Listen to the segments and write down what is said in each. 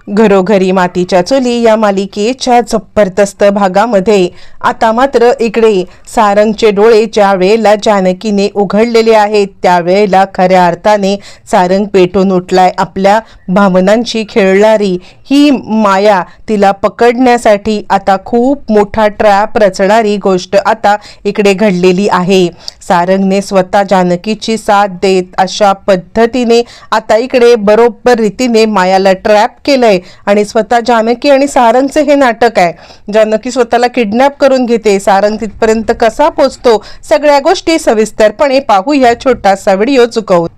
घरोघरी मातीच्या चुली या मालिकेच्या जबरदस्त भागामध्ये आता मात्र इकडे सारंगचे डोळे ज्या वेळेला जानकीने उघडलेले आहेत त्यावेळेला खऱ्या अर्थाने सारंग पेटून उठलाय। आपल्या भावनांची खेळणारी ही माया तिला पकडण्यासाठी आता खूप मोठा ट्रॅप रचणारी गोष्ट आता इकडे घडलेली आहे। सारंगने स्वतः जानकीची साथ देत अशा पद्धतीने आता इकडे बरोबर रीतीने मायाला ट्रॅप केलंय आणि स्वतः जानकी आणि सारंगचे हे नाटक आहे। जानकी स्वतःला किडनॅप करून घेते, सारंग तिथपर्यंत कसा पोहोचतो सगळ्या गोष्टी सविस्तरपणे पाहूया छोटासा व्हिडिओ चुकवून।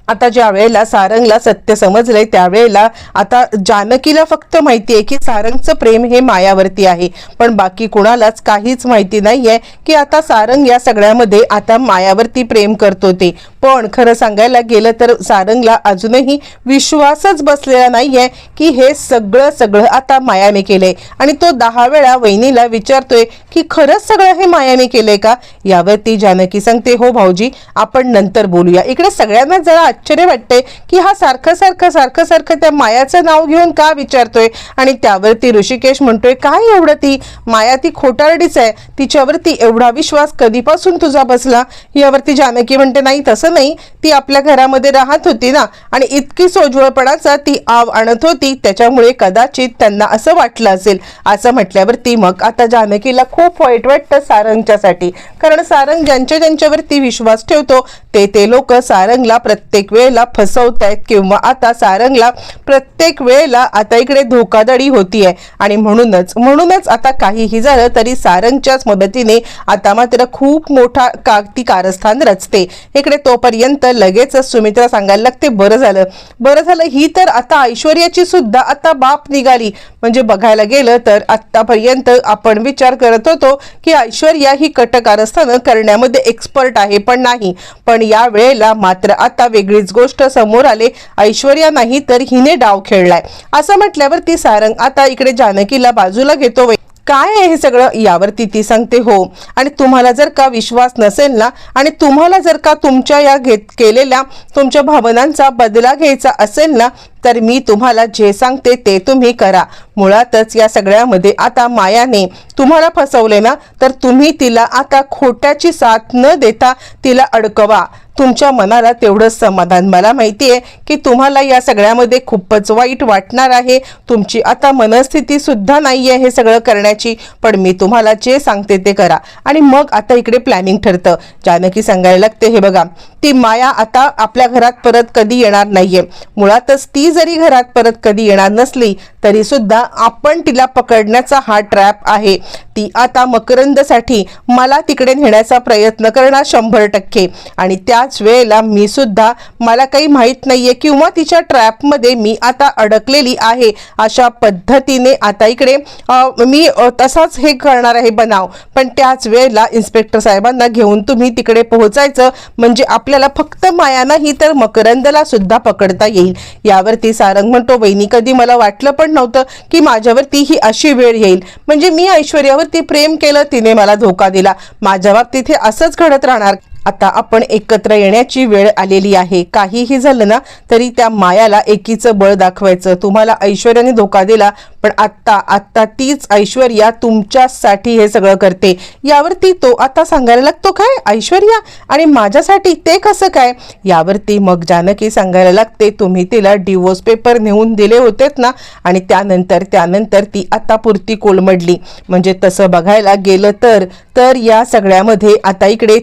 आता ज्या वेळेला सारंगला सत्य समजलंय त्यावेळेला आता जानकीला फक्त माहिती आहे की सारंगचं प्रेम हे मायावरती आहे, पण बाकी कुणालाच काहीच माहिती नाहीये की आता सारंग या सगळ्यामध्ये आता मायावरती प्रेम करतो ते। पण खरं सांगायला गेलं तर सारंगला अजूनही विश्वासच बसलेला नाहीये की हे सगळं आता मायाने केलंय आणि तो 10 वेळा वहिनीला विचारतोय की खरंच सगळं हे मायाने केलंय का। यावरती जानकी सांगते हो भाऊजी आपण नंतर बोलूया। इकडे सगळ्यांना जरा आश्चर्य वाटते की हा सारखं त्या मायाचं नाव घेऊन का विचारतोय आणि त्यावरती ऋषिकेश म्हणतोय काय एवढं ती माया ती खोटारडीच आहे, तिच्यावरती एवढा विश्वास कधीपासून तुझा बसला। यावरती जानकी म्हणते नाही तसं नाही, ती आपल्या घरामध्ये राहत होती ना आणि इतकी सोज्वळपणाचा ती आव आणत होती त्याच्यामुळे कदाचित त्यांना असं वाटलं असेल। असं म्हटल्यावरती मग आता जानकीला खूप वाईट वाटतं सारंगच्यासाठी, कारण सारंग ज्यांच्यावरती विश्वास ठेवतो ते लोक सारंगला प्रत्येक वेळेला फसवतायत किंवा आता सारंगला प्रत्येक वेळेला आता इकडे धोकाधडी होतीये आणि म्हणूनच आता काहीही झालं तरी सारंगच्याच मदतीने आता मात्र खूप मोठा कारस्थान रचते। इकडे तोपर्यंत लगेच सुमित्रा सांगायला लागते बरं झालं ही तर आता ऐश्वर्याची सुद्धा आता बाप निघाली। म्हणजे बघायला गेलं तर आतापर्यंत आपण विचार करत होतो की ऐश्वर्या ही कारस्थान करण्यामध्ये एक्सपर्ट आहे, पण या वेळेला मात्र आता वेगळीच गोष्ट समोर आले। ऐश्वर्या नाही तर हिने डाव खेळलाय असं म्हटल्यावरती सारंग आता इकडे जानकीला बाजूला घेतो। काय आहे हे सगळं यावरती ती सांगते हो, आणि तुम्हाला जर का विश्वास नसेल ना आणि तुम्हाला जर का तुमच्या या केलेल्या तुमच्या भावनांचा बदला घ्यायचा असेल ना तर मी तुम्हाला जे सांगते ते तुम्ही करा। मुळातच या सगळ्यामध्ये आता मायाने तुम्हाला फसवले ना तर तुम्ही तिला आता खोट्याची साथ न देता तिला अडकवा। तुमच्या मनाला तेवढंच समाधान, मला माहिती आहे की तुम्हाला या सगळ्यामध्ये खूपच वाईट वाटणार आहे, तुमची आता मनस्थिती सुद्धा नाहीये हे सगळं करण्याची, पण मी तुम्हाला जे सांगते ते करा। आणि मग आता इकडे प्लॅनिंग ठरतं। जानकी सांगायला लागते हे बघा ती माया आता आपल्या घरात परत कधी येणार नाहीये। मुळातच ती जरी घरात परत कधी येणार नसली तरी सुद्धा आपण तिला पकडण्याचा हा ट्रॅप आहे। ती आता मकरंदसाठी मला तिकडे नेण्याचा प्रयत्न करणार 100%, आणि त्याच वेळेला मी सुद्धा मला काही माहित नाहीये किंवा तिच्या ट्रॅप मध्ये मी आता अडकलेली आहे अशा पद्धतीने आता इकडे मी तसाच हे करणार आहे बनाव। पण त्याच वेळेला इन्स्पेक्टर साहेबांना घेऊन तुम्ही तिकडे पोहोचायचं म्हणजे आपल्याला फक्त माया नाही तर मकरंदला सुद्धा पकडता येईल। यावरती सारंग म्हणतो वहिनी कधी मला वाटलं पण नव्हतं की माझ्यावरती ही अशी वेळ येईल। म्हणजे मी ऐश्वर्यावरती प्रेम केलं, तिने मला धोका दिला, माझ्या बाबतीत हे असंच घडत राहणार। आता आपण एकत्र येण्याची वेळ आलेली आहे। काहीही झालं ना तरी त्या मायाला एकीचं बळ दाखवायचं। तुम्हाला ऐश्वर्याने धोका दिला पण आता तीच ऐश्वर्या तुमच्यासाठी हे सगळं करते। यावरती तो आता सांगायला लागतो काय ऐश्वर्या आणि माझ्यासाठी ते कसं काय। यावरती मग जानकी सांगायला लागते तुम्ही तिला डिवोर्स पेपर नेऊन दिले होतेत ना आणि त्यानंतर ती आता पुरती कोलमडली। म्हणजे तसं बघायला गेलं तर या सगळ्यामध्ये आता इकडे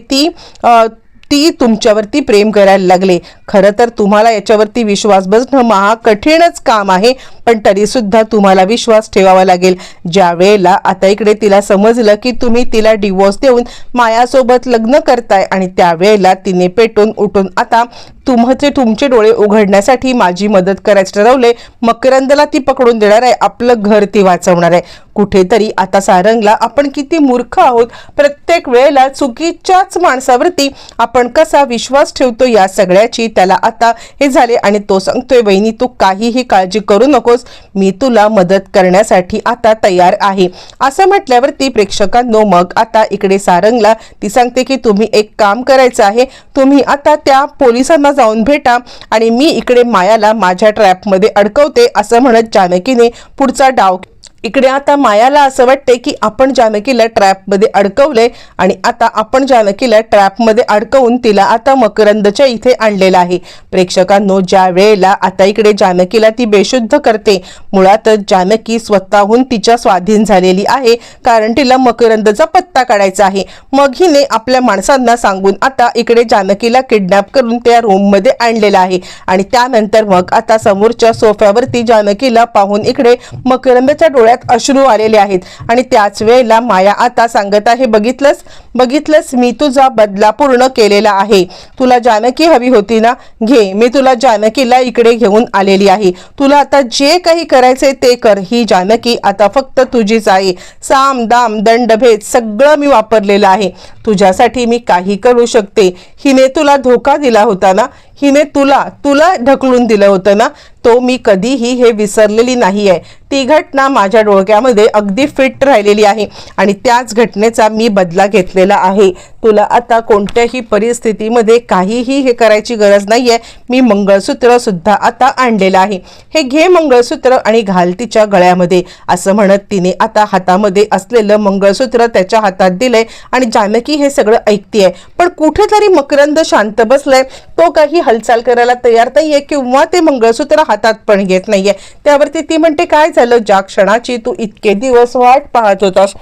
ती तुमच्यावरती प्रेम करायला लागले। खरं तर तुम्हाला याच्यावरती विश्वास बसणं महा कठीणच काम आहे, पण तरी सुद्धा तुम्हाला विश्वास ठेवावा लागेल। ज्या वेळेला आता इकडे तिला समजलं की तुम्ही तिला डिवोर्स देऊन मायासोबत लग्न करताय आणि त्यावेळेला तिने पेटून उठून आता तुमचे डोळे उघडण्यासाठी माझी मदत करायचं ठरवले। मकरंदला ती पकडून देणार आहे, आपलं घर ती वाचवणार आहे। कुठेतरी आता सारंगला आपण किती मूर्ख आहोत, प्रत्येक वेळेला चुकीच्याच माणसावरती आपण कसा विश्वास ठेवतो या सगळ्याची त्याला आता हे झाले. आणि तो सांगतोय वहिनी तू काहीही काळजी करू नकोस, मी तुला मदत करण्यासाठी आता तयार आहे. असं म्हटल्यावरती प्रेक्षकांनो मग आता इकडे सारंगला ती सांगते की तुम्ही एक काम करायचं आहे, तुम्ही आता त्या पोलिसांना जाऊन भेटा आणि मी इकडे मायाला माझ्या ट्रॅपमध्ये अडकवते. असं म्हणत जानकीने पुढचा डाव. इकडे आता मायाला असं वाटते की आपण जानकीला ट्रॅपमध्ये अडकवले आणि आता आपण जानकीला ट्रॅपमध्ये अडकवून तिला आता मकरंदच्या इथे आणलेलं आहे. प्रेक्षकांनो ज्या वेळेला आता इकडे जानकीला ती बेशुद्ध करते, मुळातच जानकी स्वतःहून तिच्या स्वाधीन झालेली आहे, कारण तिला मकरंदचा पत्ता काढायचा आहे. मग हिने आपल्या माणसांना सांगून आता इकडे जानकीला किडनॅप करून त्या रूममध्ये आणलेलं आहे. आणि त्यानंतर मग आता समोरच्या सोफ्यावरती जानकीला पाहून इकडे मकरंदच्या डोळ्यात अश्रू आलेले आहेत. आणि त्याच वेळेला माया आता सांगत आहे बघितलंस मी तुझा बदला पूर्ण केलेला आहे. तुला जानकी हवी होती ना, घे, मी तुला जानकीला इकडे घेऊन आलेली आहे. तुला आता जे काही करायचे ते कर. ही जानकी आता फक्त तुझीच आहे. साम दाम दंड भेद सगळं मी वापरलेलं आहे. तुझ्यासाठी मी काही करू शकते. हिने तुला धोका दिला होता ना, हिने तुला ढकलून दिलं होतं ना, तो मी कधीही हे विसरलेली नाही आहे. ती घटना माझ्या डोक्यामध्ये अगदी फिट राहिलेली आहे आणि त्याच घटनेचा मी बदला घेतलेला आहे. तुला आता कोणत्याही परिस्थितीमध्ये काहीही हे करायची गरज नाहीये. मी मंगळसूत्र सुद्धा आता आणलेलं आहे. हे घे मंगळसूत्र आणि घाल तिच्या गळ्यामध्ये. असं म्हणत तिने आता हातामध्ये असलेलं मंगळसूत्र त्याच्या हातात दिलंय आणि जानकी हे सगळं ऐकतीये. पण कुठेतरी मकरंद शांत बसलाय. तो काही हालचाल करायला तयार नाहीये किंवा ते मंगळसूत्र हातात पण घेत नाहीये. त्यावरती ती म्हणते काय झालं, ज्या क्षणाची तू इतके दिवस वाट पाहत होतास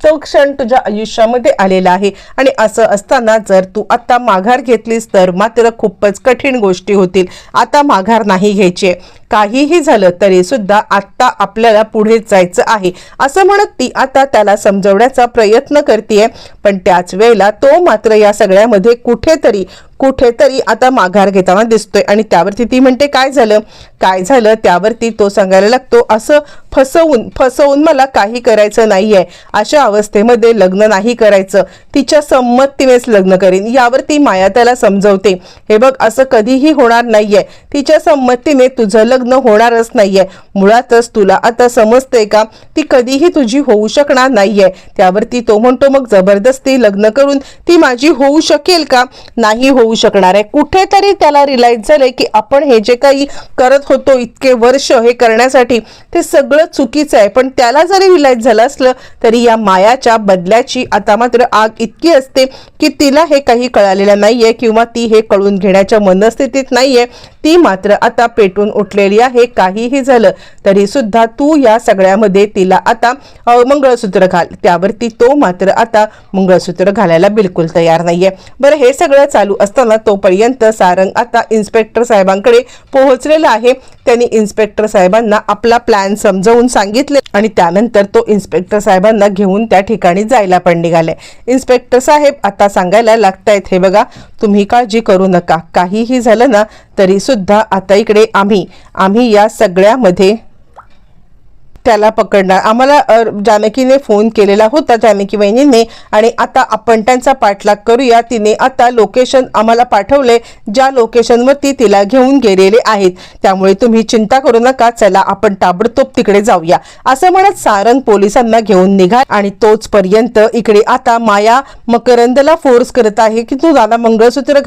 तो क्षण तुझ्या आयुष्यामध्ये आलेला आहे. आणि असं असताना जर तू आता माघार घेतलीस तर मात्र खूपच कठीण गोष्टी होतील. आता माघार नाही घ्यायची. काहीही झालं तरी सुद्धा आता आपल्याला पुढे जायचं आहे. असं म्हणत ती आता त्याला समजवण्याचा प्रयत्न करतेय. पण त्याच वेळेला तो मात्र या सगळ्यामध्ये कुठेतरी आता माघार घेताना दिसतोय. आणि त्यावरती ती म्हणते काय झालं. त्यावरती तो सांगायला लागतो असं फसवून मला काही करायचं नाहीये. अशा अवस्थेमध्ये लग्न नाही करायचं, तिच्या संमतीनेच लग्न करीन. यावरती माया त्याला समजवते हे बघ असं कधीही होणार नाहीये. तिच्या संमतीने तुझं लग्न होणारच नाहीये. मुळातच तुला आता समजते का, ती कधीही तुझी होऊ शकणार नाहीये. त्यावरती तो म्हणतो मग जबरदस्ती लग्न करून ती माझी होऊ शकेल का, नाही होऊ शकणार आहे. कुठेतरी त्याला रिअलाइज झालंय की आपण हे जे काही करत होतो इतके वर्ष हे करण्यासाठी ते सगळं चुकीचं आहे. पण त्याला जरी रिअलाइज झालं असलं तरी या मायाच्या बदल्याची आता मात्र आग इतकी असते की तिला हे काही कळालेलं नाहीये किंवा ती हे कळून घेण्याच्या मनस्थितीत नाहीये. ती मात्र आता पेटून उठलेली आहे. काहीही झालं तरी सुद्धा तू या सगळ्यामध्ये तिला आता मंगळसूत्र घाल. त्यावरती तो मात्र आता मंगळसूत्र घालायला बिलकुल तयार नाहीये. बरं हे सगळं चालू असताना तोपर्यंत सारंग आता इन्स्पेक्टर साहेबांकडे पोहोचलेला आहे. त्यांनी इन्स्पेक्टर साहेबांना आपला प्लॅन समजावून सांगितले आणि त्यानंतर तो इन्स्पेक्टर साहेबांना घेऊन त्या ठिकाणी जायला पण निघाले. इन्स्पेक्टर साहेब आता सांगायला लागतायत हे बघा तुम्ही काळजी करू नका, काहीही झालं ना तरी सुद्धा आता इकडे आम्ही या सगळ्यामध्ये त्याला पकडणार. आम्हाला जानकीने फोन केलेला होता, जानकी वहिनीने, आणि आता आपण त्यांचा पाठलाग करूया. तिने आता लोकेशन आम्हाला पाठवले, ज्या लोकेशनवरती तिला घेऊन गेलेले आहेत. त्यामुळे तुम्ही चिंता करू नका, चला आपण ताबडतोब तिकडे जाऊया. असं म्हणत सारंग पोलिसांना घेऊन निघाल. आणि तोच पर्यंत इकडे आता माया मकरंदला फोर्स करत आहे की तू दादा मंगळसूत्र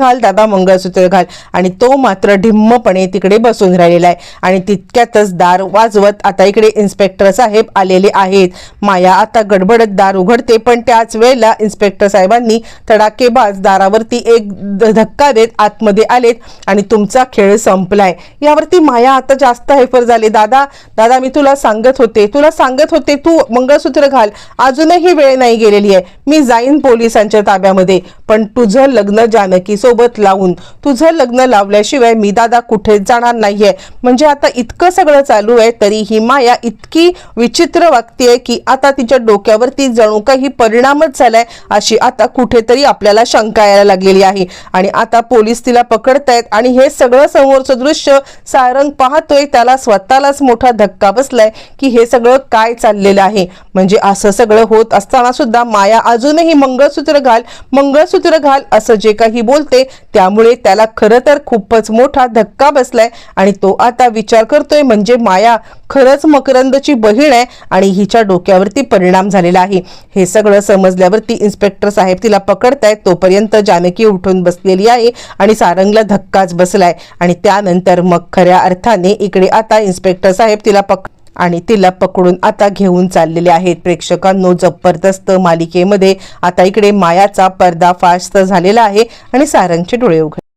घाल. आणि तो मात्र ढिम्मपणे तिकडे बसून राहिलेला आहे. आणि तितक्यातच दार वाजवत आता इकडे इन्स्पेक्टर साहेब आलेले आहेत. माया आता गडबडत दार उघडते. पण त्याच वेळेला इन्स्पेक्टर साहेबांनी तडाकेबाज दारावरती एक धक्का देत आतमध्ये आलेत आणि तुमचा खेळ संपलाय. यावरती माया आता जास्त हायपर झाली. दादा मी तुला सांगत होते तू मंगळसूत्र घाल. अजूनही वेळ नाही गेलेली आहे. मी जाईन पोलिसांच्या ताब्यामध्ये, पण तुझं लग्न जानकी सोबत लावून, तुझं लग्न लावल्याशिवाय मी दादा कुठेच जाणार नाहीये. म्हणजे आता इतकं सगळं चालू आहे तरी ही माया इतकी विचित्र वागतेय की आता तिच्या डोक्यावरती जणू काही परिणामच झालाय अशी आता कुठेतरी आपल्याला शंका यायला लागलेली आहे. आणि आता पोलीस तिला पकडतायत आणि हे सगळं समोरचं दृश्य सारंग पाहतोय. त्याला स्वतःलाच मोठा धक्का बसलाय की हे सगळं काय चाललेलं आहे. म्हणजे असं सगळं होत असताना सुद्धा माया अजूनही मंगळसूत्र घाल असं जे काही बोलते, त्यामुळे त्याला खरं तर खूपच मोठा धक्का बसलाय. आणि तो आता विचार करतोय म्हणजे माया खरंच मकरंदची बहीण आहे आणि हिच्या डोक्यावरती परिणाम झालेला आहे. हे सगळं समजल्यावरती इन्स्पेक्टर साहेब तिला पकडतायत. तोपर्यंत जानकी उठून बसलेली आहे आणि सारंगला धक्काच बसलाय. आणि त्यानंतर मग खऱ्या अर्थाने इकडे आता इन्स्पेक्टर साहेब तिला पकडून आता घेऊन चाललेले आहेत. प्रेक्षकांनो, जबरदस्त मालिकेमध्ये आता इकडे मायाचा पर्दाफाश झालेला आहे आणि सारंगचे डोळे उघडले.